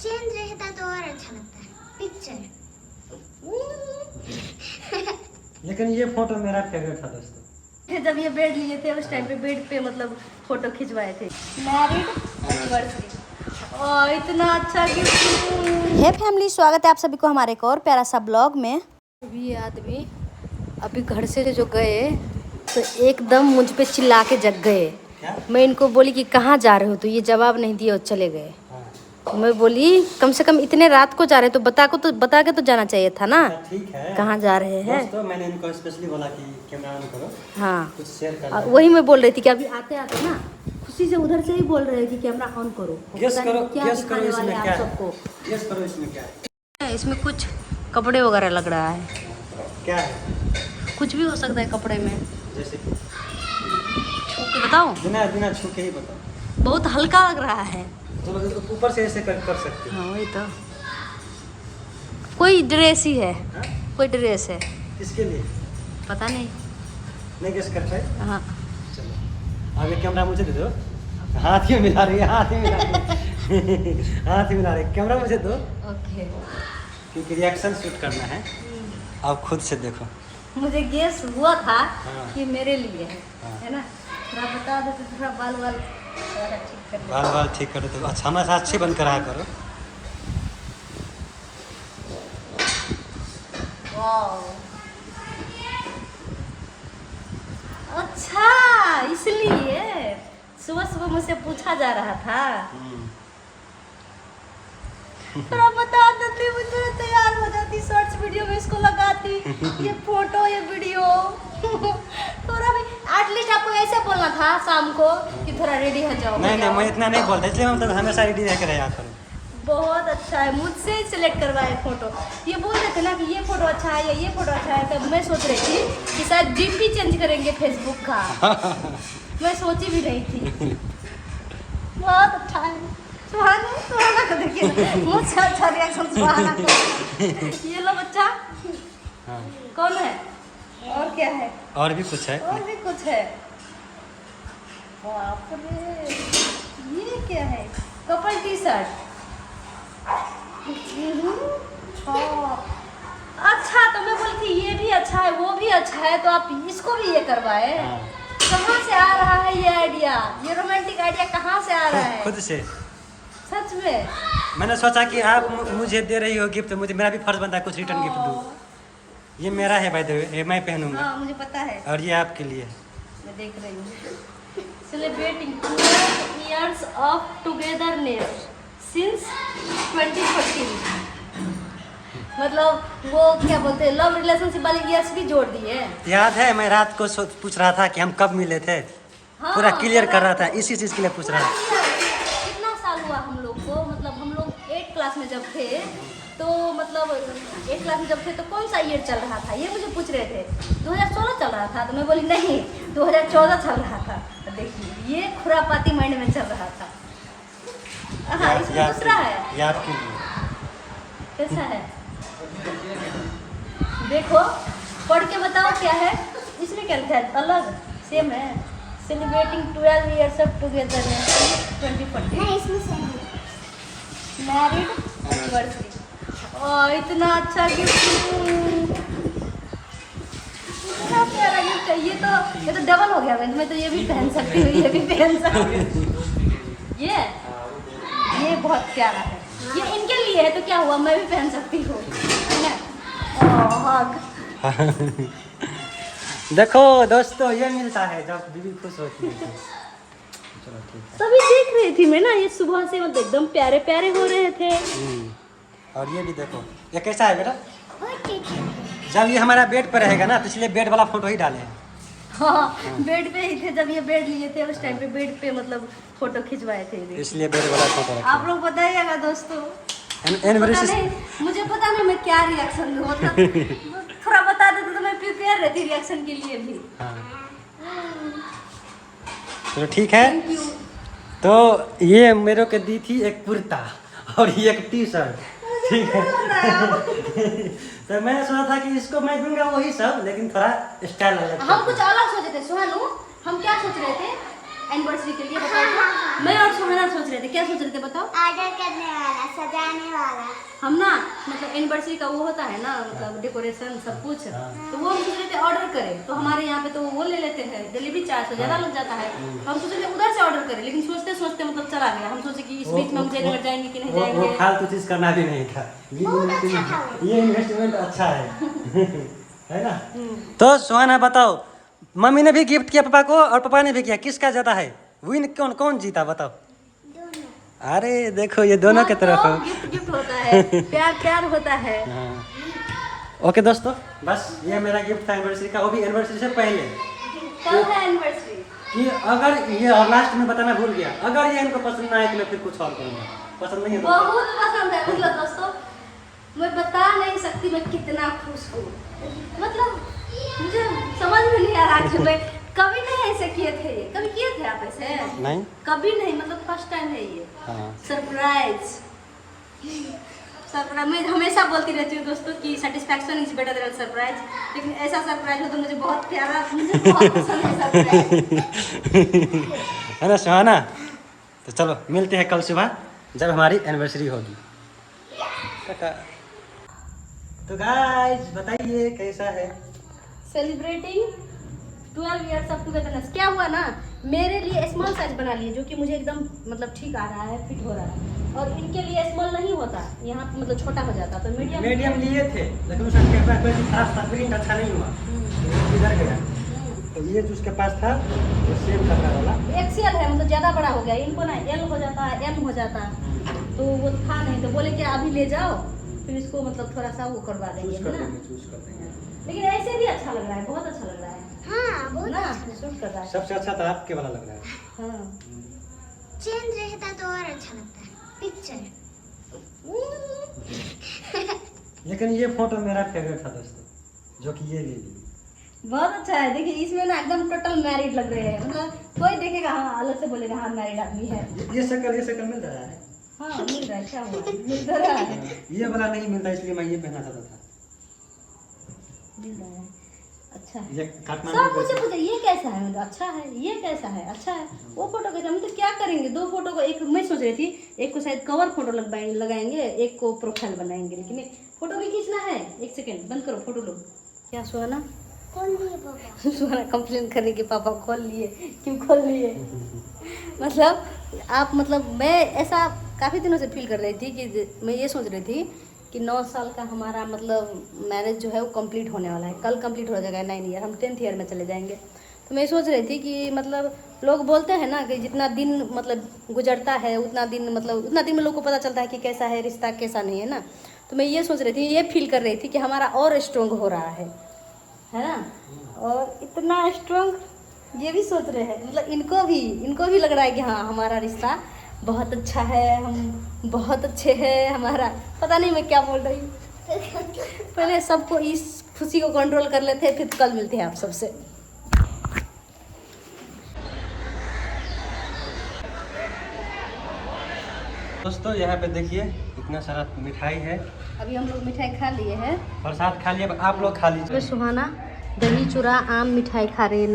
Change रहता तो और अच्छा लगता है पिक्चर। लेकिन ये फोटो मेरा फेवरेट था दोस्तों। जब ये बेड लिए थे उस टाइम पे बेड पे मतलब फोटो खिंचवाए थे। मैरिड एनिवर्सरी और इतना अच्छा गिफ्ट। हे फैमिली, स्वागत है आप सभी को हमारे एक और प्यारा सा ब्लॉग में। अभी ये आदमी अभी घर से जो गए तो एकदम मुझ पे चिल्ला के जग गए। मैं इनको बोली कि कहाँ जा रहे हो, तो ये जवाब नहीं दिए और चले गए। मैं बोली कम से कम इतने रात को जा रहे तो बता के तो जाना चाहिए था ना। ठीक है, कहाँ जा रहे हैं। दोस्तों मैंने इनको स्पेशली बोला कि कैमरा ऑन करो, हाँ कुछ शेयर कर। वही मैं बोल रही थी कि अभी आते आते ना खुशी से उधर से ही बोल रहे हैं कि कैमरा ऑन करो। गेस करो, क्या गेस करो दिखाने वाले इसमें हैं क्या आप है। सबको। गेस करो इसमें क्या है। इसमें कुछ कपड़े वगैरह लग रहा है। क्या है? कुछ भी हो सकता है कपड़े में। जैसे कि छू के बताओ। बिना बिना छू के ही बताओ। बहुत हल्का लग रहा है। तो लोग ऊपर से ऐसे कर सकते हाँ वही तो। कोई ड्रेस ही है। हैं। कोई ड्रेस है। किसके लिए? पता नहीं। नहीं गेस कर पाए? हाँ चलो आगे कैमरा मुझे दे दो। हाथ ही मिला रही है, हाथ ही मिला रही है। हाथ ही मिला रही है, कैमरा मुझे दो। ओके। क्योंकि रिएक्शन शूट करना है। आप खुद से देखो। मुझे गेस हुआ था हाँ। कि मेरे लिए हाँ। है ना। थोड़ा बता दो तो थोड़ा बाल वाल थोड़ा ठीक कर दो। बाल बाल ठीक करो तो अच्छा, हमारे साथ अच्छे बन कर रहा करो। वाओ। अच्छा इसलिए सुबह सुबह मुझसे पूछा जा रहा था। थोड़ा बता देती मुझे तैयार हो जाती, शॉर्ट्स वीडियो में इसको लगाती ये फोटो ये वीडियो। थोड़ा भी एटलीस्ट आपको ऐसे बोलना था शाम को कि थोड़ा रेडी हो जाओ। नहीं नहीं, मैं इतना नहीं बोलता, इसलिए हम तो हमेशा रेडी रह कर रहा करो। बहुत अच्छा है, मुझसे ही सिलेक्ट करवाए फोटो। ये बोल रहे थे ना कि ये फोटो अच्छा है या ये फोटो अच्छा है, तब मैं सोच रही थी कि शायद डीपी चेंज करेंगे फेसबुक का। मैं सोची भी नहीं थी। बहुत अच्छा है। सुहाना को देखिए, मुझसे अच्छा रिएक्शन सुहाना को। ये लो बच्चा। हाँ। कौन है और क्या है? और भी कुछ है? और भी कुछ है। बाप रे, ये क्या है? Couple T shirt. अच्छा तो मैं बोली थी ये भी अच्छा है वो भी अच्छा है, तो आप इसको भी ये करवाए। हाँ। कहाँ से आ रहा है ये आइडिया? ये रोमांटिक आइडिया कहाँ से आ रहा है? खुद से। सच में मैंने सोचा कि आप मुझे दे रही हो गिफ्ट, मुझे मेरा भी फर्ज बनता है कुछ रिटर्न गिफ्ट दूँ। ये मेरा है भाई, दे ये मैं पहनूंगा। हाँ मुझे पता है। और ये आपके लिए है। मैं देख रही हूँ। Celebrating 12 years of togetherness since 2014। मतलब वो क्या बोलते हैं, लव रिलेशनशिप वाले ईयर्स भी जोड़ दिए। याद है मैं रात को पूछ रहा था कि हम कब मिले थे। हाँ, पूरा क्लियर कर रहा था, इसी चीज के लिए पूछ रहा था। कितना साल हुआ हम लोग को, मतलब हम लोग 8 क्लास में जब थे तो मतलब 8 क्लास में जब थे तो कौन सा ईयर चल रहा था ये मुझे पूछ रहे थे। 2016 चल रहा था, तो मैं बोली नहीं 2014 चल रहा था। तो देखिए ये खुरापाती माइंड में चल रहा था। हाँ इसमें दूसरा है। ये आपके लिए कैसा है देखो, पढ़ के बताओ क्या है इसमें। क्या लिखा है? अलग सेम है। Celebrating 12 years of togetherness 2014। नहीं इसमें सेम मैरिड एनिवर्सरी और इतना अच्छा गिफ्ट। इतना प्यारा गिफ्ट है। ये तो डबल हो गया। मैं तो ये भी पहन सकती हूँ, ये भी पहन सकती हूँ। ये बहुत प्यारा है। ये इनके लिए है तो क्या हुआ, मैं भी पहन सकती हूँ, है ना। हग। देखो दोस्तों, ये मिलता है जब बीवी खुश होती है। चलो ठीक है। तभी देख रही थी मैं ना, ये सुबह से मतलब एकदम प्यारे प्यारे हो रहे थे। और ये भी देखो, ये कैसा है बेटा? जब ये हमारा बेड पर रहेगा ना तो इसलिए बेड वाला फोटो ही डाले हैं। हाँ बेड पे ही थे जब ये बेड लिए थे उस टाइम पे बेड पे मतलब फोटो खिंचवाए थे। इसलिए बेड वाला फोटो रखे। आप लोग बताइएगा दोस्तों। पता एनिवर्सरी नहीं, मुझे पता नहीं मैं क्या रिएक्शन दूँ, मतलब थोड़ा बता देते तो मैं प्रिपेयर रहती रिएक्शन के लिए भी। चलो ठीक है। Thank you. तो ये मेरे को दी थी एक कुर्ता और ये एक टी शर्ट, ठीक है। तो मैंने सोचा था कि इसको मैं दूंगा वही सब, लेकिन थोड़ा स्टाइल अलग। हम कुछ अलग सोचे थे सुहानू। हम क्या सोच रहे थे एनिवर्सरी के लिए बताओ तो? मैं और सुहाना सोच रहे थे, क्या सोच रहे थे बताओ? ऑर्डर करने वाला, सजाने वाला। हम ना मतलब एनिवर्सरी का वो होता है ना, मतलब डेकोरेशन सब कुछ, तो वो हम सोच रहे थे ऑर्डर करें। तो हमारे यहाँ पे तो वो ले लेते हैं, डिलीवरी चार्ज तो ज़्यादा लग जाता है। तो हम सोच रहे थे उधर से ऑर्डर करें, लेकिन सोचते सोचते मतलब चला गया। हम सोचे कि इस बीच में हम जयनगर जाएंगे कि नहीं वो जाएंगे। फालतू चीज करना भी नहीं था। ये इन्वेस्टमेंट अच्छा है है ना। तो सुहाना बताओ, मम्मी ने भी गिफ्ट किया पापा को और पापा ने भी किया, किसका ज्यादा है? विन कौन कौन जीता बताओ? दोनों। अरे देखो ये दोनों की तरफ हो। गिफ्ट होता है, प्यार प्यार होता है। हाँ। ओके दोस्तों, बस ये मेरा गिफ्ट था एनिवर्सरी का, वो भी एनिवर्सरी से पहले। कब है एनिवर्सरी? कि अगर ये और लास्ट में बताना भूल गया, अगर ये इनको पसंद ना आए तो मैं फिर कुछ और करूँगा। पसंद नहीं है तो बहुत पसंद है। मतलब दोस्तों मैं बता नहीं सकती मैं कितना खुश हूँ। मतलब मुझे समझ में नहीं आ रहा कि मैं कभी नहीं ऐसे किए थे। कभी किए थे आप ऐसे? नहीं, कभी नहीं, मतलब फर्स्ट टाइम है ये। हाँ। सरप्राइज सरप्राइज मैं हमेशा बोलती रहती हूँ दोस्तों कि satisfaction is better than surprise, लेकिन ऐसा सरप्राइज हो तो मुझे बहुत प्यारा, मुझे बहुत पसंद है सरप्राइज। है ना सुहाना? तो चलो मिलते हैं कल सुबह जब हमारी एनिवर्सरी होगी। टाटा। तो गाइस बताइए कैसा है? Celebrating 12 years of togetherness. क्या हुआ ना, मेरे लिए स्मॉल साइज बना लिए, जो कि मुझे एकदम मतलब ठीक आ रहा है, फिट हो रहा है। और इनके लिए स्मॉल नहीं होता, यहाँ पे मतलब छोटा हो जाता, तो मीडियम लिए थे, लेकिन उसका कैमरा क्वालिटी खराब था, प्रिंट अच्छा नहीं हुआ, तो इधर गया। तो ये जो उसके पास था वो सेम कपड़ा वाला एक्सेल है, मतलब ज़्यादा बड़ा हो गया। इनको ना एल हो जाता है, एम हो जाता है, तो वो था नहीं। तो बोले कि अभी ले जाओ, फिर इसको मतलब थोड़ा सा वो करवा देंगे, है ना। चूज कर देंगे। लेकिन ऐसे भी अच्छा लग रहा है, बहुत अच्छा लग रहा है हाँ, बहुत ना, अच्छा। सूट कर रहा है। सबसे अच्छा तो आपके वाला लग रहा है। हाँ। चेंज रहता तो और अच्छा लगता है। पिक्चर। लेकिन ये फोटो मेरा फेवरेट था दोस्तों, जो कि ये ले ली। बहुत अच्छा है। देखिए इसमें ना एकदम टोटल मैरिड लग रहे हैं, मतलब कोई देखेगा हाँ अलग से बोलेगा हाँ मैरिड आदमी है। ये शक्ल मिल रहा है। हाँ मिल रहा है, क्या हुआ, मिल तो रहा है। ये वाला नहीं मिलता, इसलिए मैं ये पहना चाहता था। मिल रहा है, अच्छा है। ये सब काठमांडू पूछे ये कैसा है, मतलब अच्छा है, ये कैसा है, अच्छा है। वो फोटो कैसा, मतलब क्या करेंगे, दो फोटो को, एक मैं सोच रही थी एक को शायद कवर फोटो लगाएंगे, एक को प्रोफाइल बनाएंगे, लेकिन फोटो भी खींचना है। एक सेकेंड बंद करो, फोटो लो। क्या सुहाना? कौन लिए पापा? सुहाना कंप्लेन करने के पापा खोल लिए, क्यों खोल लिए? मतलब आप, मतलब मैं ऐसा काफ़ी दिनों से फील कर रही थी कि मैं ये सोच रही थी कि 9 साल का हमारा मतलब मैरिज जो है वो कंप्लीट होने वाला है। कल कंप्लीट हो जाएगा 9 ईयर, हम 10th ईयर में चले जाएंगे। तो मैं सोच रही थी कि मतलब लोग बोलते हैं ना कि जितना दिन मतलब गुजरता है उतना दिन, मतलब उतना दिन में लोग को पता चलता है कि कैसा है रिश्ता, कैसा नहीं है ना। तो मैं ये सोच रही थी, ये फील कर रही थी कि हमारा और स्ट्रॉन्ग हो रहा है ना। और इतना स्ट्रॉन्ग ये भी सोच रहे हैं, मतलब इनको भी लग रहा है कि हाँ हमारा रिश्ता बहुत अच्छा है, हम बहुत अच्छे हैं। हमारा पता नहीं मैं क्या बोल रही हूँ। पहले सबको इस खुशी को कंट्रोल कर लेते हैं, फिर कल मिलते हैं आप सबसे। दोस्तों यहाँ पे देखिए इतना सारा मिठाई है। अभी हम लोग मिठाई खा लिए हैं, प्रसाद खा लिया, अब आप लोग खा लीजिए। सुहाना दही चूड़ा आम मिठाई खा रहे हैं।